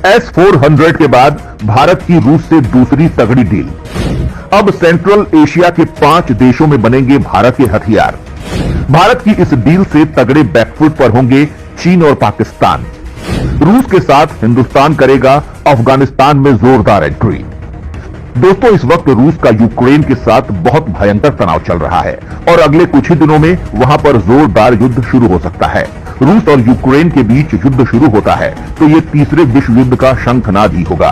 S-400 के बाद भारत की रूस से दूसरी तगड़ी डील। अब सेंट्रल एशिया के 5 देशों में बनेंगे भारत के हथियार। भारत की इस डील से तगड़े बैकफुट पर होंगे चीन और पाकिस्तान। रूस के साथ हिंदुस्तान करेगा अफगानिस्तान में जोरदार एंट्री। दोस्तों, इस वक्त रूस का यूक्रेन के साथ बहुत भयंकर तनाव चल रहा है और अगले कुछ ही दिनों में वहां पर जोरदार युद्ध शुरू हो सकता है। रूस और यूक्रेन के बीच युद्ध शुरू होता है तो ये तीसरे विश्व युद्ध का शंखनाद ही होगा,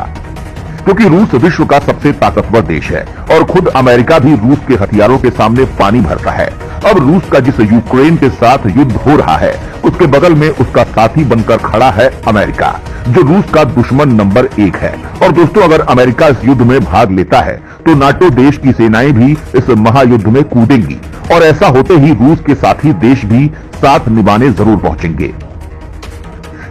क्योंकि रूस विश्व का सबसे ताकतवर देश है और खुद अमेरिका भी रूस के हथियारों के सामने पानी भरता है। अब रूस का जिस यूक्रेन के साथ युद्ध हो रहा है उसके बगल में उसका साथी बनकर खड़ा है अमेरिका, जो रूस का दुश्मन नंबर 1 है। और दोस्तों, अगर अमेरिका इस युद्ध में भाग लेता है तो नाटो देश की सेनाएं भी इस महायुद्ध में कूदेंगी और ऐसा होते ही रूस के साथी देश भी साथ निभाने जरूर पहुंचेंगे,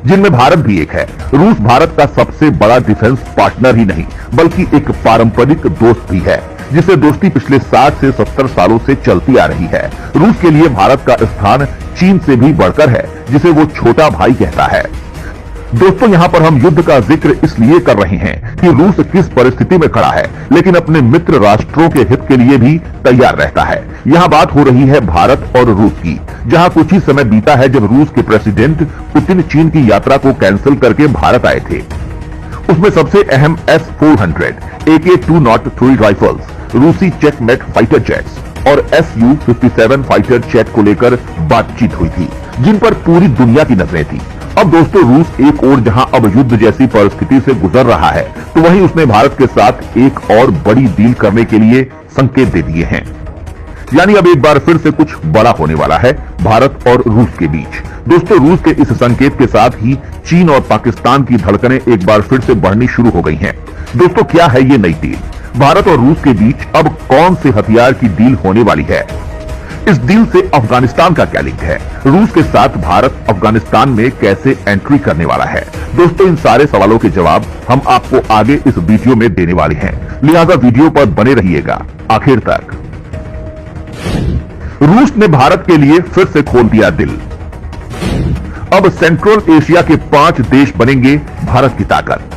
जिनमें भारत भी एक है। रूस भारत का सबसे बड़ा डिफेंस पार्टनर ही नहीं बल्कि एक पारंपरिक दोस्त भी है, जिसे दोस्ती पिछले 60 से 70 सालों से चलती आ रही है। रूस के लिए भारत का स्थान चीन से भी बढ़कर है, जिसे वो छोटा भाई कहता है। दोस्तों, यहाँ पर हम युद्ध का जिक्र इसलिए कर रहे हैं कि रूस किस परिस्थिति में खड़ा है, लेकिन अपने मित्र राष्ट्रों के हित के लिए भी तैयार रहता है। यहाँ बात हो रही है भारत और रूस की, जहाँ कुछ ही समय बीता है जब रूस के प्रेसिडेंट पुतिन चीन की यात्रा को कैंसिल करके भारत आए थे। उसमें सबसे अहम S-400, AK-203 राइफल्स, रूसी चेकमेट फाइटर जेट्स और Su-57 फाइटर जेट को लेकर बातचीत हुई थी, जिन पर पूरी दुनिया की नजरें थी। अब दोस्तों, रूस एक और जहां अब युद्ध जैसी परिस्थिति से गुजर रहा है, तो वहीं उसने भारत के साथ एक और बड़ी डील करने के लिए संकेत दे दिए हैं। यानी अब एक बार फिर से कुछ बड़ा होने वाला है भारत और रूस के बीच। दोस्तों, रूस के इस संकेत के साथ ही चीन और पाकिस्तान की धड़कनें एक बार फिर से बढ़नी शुरू हो गई हैं। दोस्तों, क्या है ये नई डील? भारत और रूस के बीच अब कौन से हथियार की डील होने वाली है? इस डील से अफगानिस्तान का क्या लिंक है? रूस के साथ भारत अफगानिस्तान में कैसे एंट्री करने वाला है? दोस्तों, इन सारे सवालों के जवाब हम आपको आगे इस वीडियो में देने वाले हैं, लिहाजा वीडियो पर बने रहिएगा आखिर तक। रूस ने भारत के लिए फिर से खोल दिया दिल। अब सेंट्रल एशिया के 5 देश बनेंगे भारत की ताकत।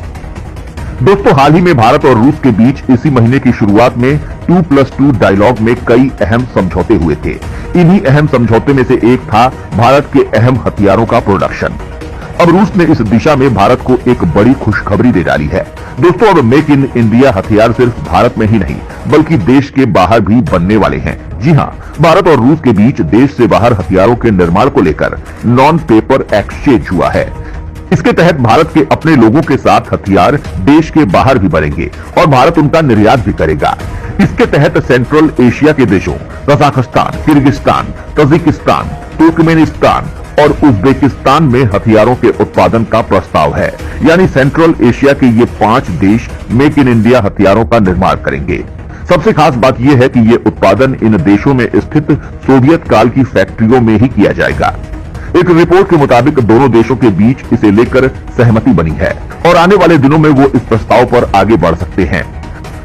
दोस्तों, हाल ही में भारत और रूस के बीच इसी महीने की शुरुआत में 2+2 डायलॉग में कई अहम समझौते हुए थे। इन्हीं अहम समझौते में से एक था भारत के अहम हथियारों का प्रोडक्शन। अब रूस ने इस दिशा में भारत को एक बड़ी खुशखबरी दे डाली है। दोस्तों, अब मेक इन इंडिया हथियार सिर्फ भारत में ही नहीं बल्कि देश के बाहर भी बनने वाले हैं। जी हां, भारत और रूस के बीच देश से बाहर हथियारों के निर्माण को लेकर नॉन पेपर एक्सचेंज हुआ है। इसके तहत भारत के अपने लोगों के साथ हथियार देश के बाहर भी बनेंगे और भारत उनका निर्यात भी करेगा। इसके तहत सेंट्रल एशिया के देशों कजाकिस्तान, किर्गिस्तान, तजिकिस्तान, तुर्कमेनिस्तान और उज्बेकिस्तान में हथियारों के उत्पादन का प्रस्ताव है। यानी सेंट्रल एशिया के ये 5 देश मेक इन इंडिया हथियारों का निर्माण करेंगे। सबसे खास बात यह है कि ये उत्पादन इन देशों में स्थित सोवियत काल की फैक्ट्रियों में ही किया जाएगा। एक रिपोर्ट के मुताबिक दोनों देशों के बीच इसे लेकर सहमति बनी है और आने वाले दिनों में वो इस प्रस्ताव पर आगे बढ़ सकते हैं।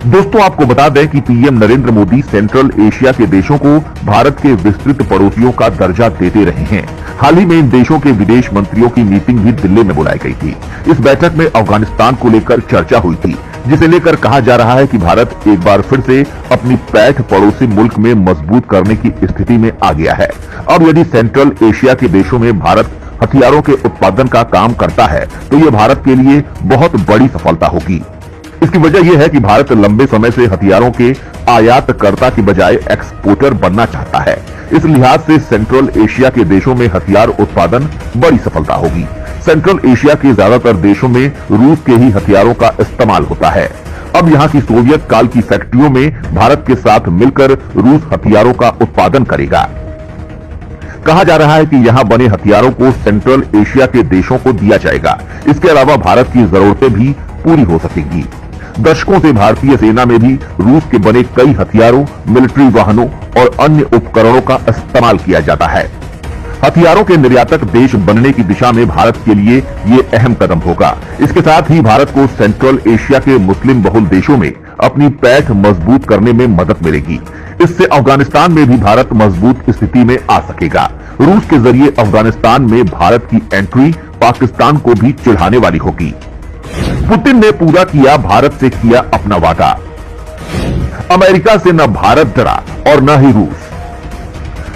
दोस्तों, आपको बता दें कि PM Narendra Modi central Asia के देशों को भारत के विस्तृत पड़ोसियों का दर्जा देते रहे हैं। हाल ही में इन देशों के विदेश मंत्रियों की मीटिंग भी दिल्ली में बुलाई गई थी। इस बैठक में अफगानिस्तान को लेकर चर्चा हुई थी, जिसे लेकर कहा जा रहा है कि भारत एक बार फिर से अपनी पैठ पड़ोसी मुल्क में मजबूत करने की स्थिति में आ गया है। अब यदि सेंट्रल एशिया के देशों में भारत हथियारों के उत्पादन का काम करता है तो ये भारत के लिए बहुत बड़ी सफलता होगी। इसकी वजह यह है कि भारत लंबे समय से हथियारों के आयातकर्ता की बजाय एक्सपोर्टर बनना चाहता है। इस लिहाज से सेंट्रल एशिया के देशों में हथियार उत्पादन बड़ी सफलता होगी। सेंट्रल एशिया के ज्यादातर देशों में रूस के ही हथियारों का इस्तेमाल होता है। अब यहाँ की सोवियत काल की फैक्ट्रियों में भारत के साथ मिलकर रूस हथियारों का उत्पादन करेगा। कहा जा रहा है कि यहाँ बने हथियारों को सेंट्रल एशिया के देशों को दिया जाएगा। इसके अलावा भारत की जरूरतें भी पूरी हो सकेंगी। दशकों से भारतीय सेना में भी रूस के बने कई हथियारों, मिलिट्री वाहनों और अन्य उपकरणों का इस्तेमाल किया जाता है। हथियारों के निर्यातक देश बनने की दिशा में भारत के लिए ये अहम कदम होगा। इसके साथ ही भारत को सेंट्रल एशिया के मुस्लिम बहुल देशों में अपनी पैठ मजबूत करने में मदद मिलेगी। इससे अफगानिस्तान में भी भारत मजबूत स्थिति में आ सकेगा। रूस के जरिए अफगानिस्तान में भारत की एंट्री पाकिस्तान को भी चिढ़ाने वाली होगी। पुतिन ने पूरा किया भारत से किया अपना वादा। अमेरिका से न भारत डरा और न ही रूस।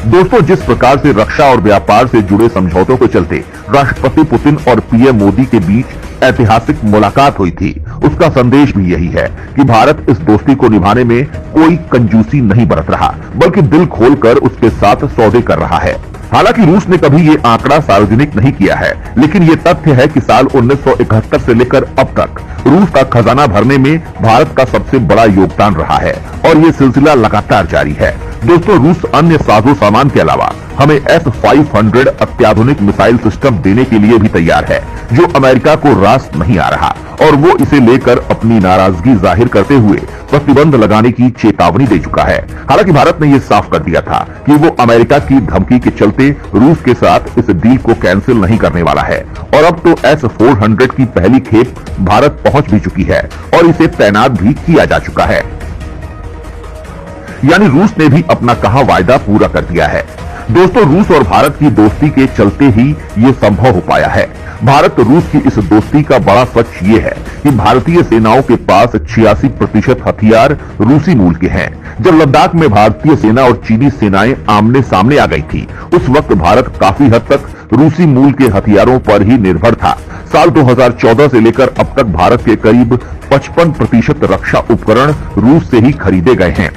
दोस्तों, जिस प्रकार से रक्षा और व्यापार से जुड़े समझौतों के चलते राष्ट्रपति पुतिन और पीएम मोदी के बीच ऐतिहासिक मुलाकात हुई थी, उसका संदेश भी यही है कि भारत इस दोस्ती को निभाने में कोई कंजूसी नहीं बरत रहा, बल्कि दिल खोलकर उसके साथ सौदे कर रहा है। हालांकि रूस ने कभी ये आंकड़ा सार्वजनिक नहीं किया है, लेकिन ये तथ्य है कि साल 1971 से लेकर अब तक रूस का खजाना भरने में भारत का सबसे बड़ा योगदान रहा है और ये सिलसिला लगातार जारी है। दोस्तों, रूस अन्य साजो सामान के अलावा हमें S-500 अत्याधुनिक मिसाइल सिस्टम देने के लिए भी तैयार है, जो अमेरिका को रास नहीं आ रहा और वो इसे लेकर अपनी नाराजगी जाहिर करते हुए प्रतिबंध लगाने की चेतावनी दे चुका है। हालांकि भारत ने ये साफ कर दिया था कि वो अमेरिका की धमकी के चलते रूस के साथ इस डील को कैंसिल नहीं करने वाला है और अब तो S-400 की पहली खेप भारत पहुंच भी चुकी है और इसे तैनात भी किया जा चुका है। यानी रूस ने भी अपना कहा वायदा पूरा कर दिया है। दोस्तों, रूस और भारत की दोस्ती के चलते ही ये संभव हो पाया है। भारत रूस की इस दोस्ती का बड़ा सच ये है कि भारतीय सेनाओं के पास 86% हथियार रूसी मूल के हैं। जब लद्दाख में भारतीय सेना और चीनी सेनाएं आमने सामने आ गई थी, उस वक्त भारत काफी हद तक रूसी मूल के हथियारों पर ही निर्भर था। साल 2014 से लेकर अब तक भारत के करीब 55% रक्षा उपकरण रूस से ही खरीदे गए हैं।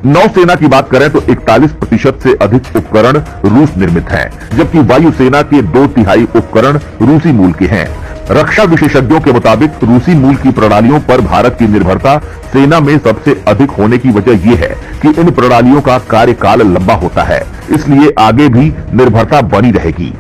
नौसेना की बात करें तो 41% से अधिक उपकरण रूस निर्मित हैं, जबकि वायुसेना के 2/3 उपकरण रूसी मूल के हैं। रक्षा विशेषज्ञों के मुताबिक रूसी मूल की प्रणालियों पर भारत की निर्भरता सेना में सबसे अधिक होने की वजह यह है कि इन प्रणालियों का कार्यकाल लंबा होता है, इसलिए आगे भी निर्भरता बनी रहेगी।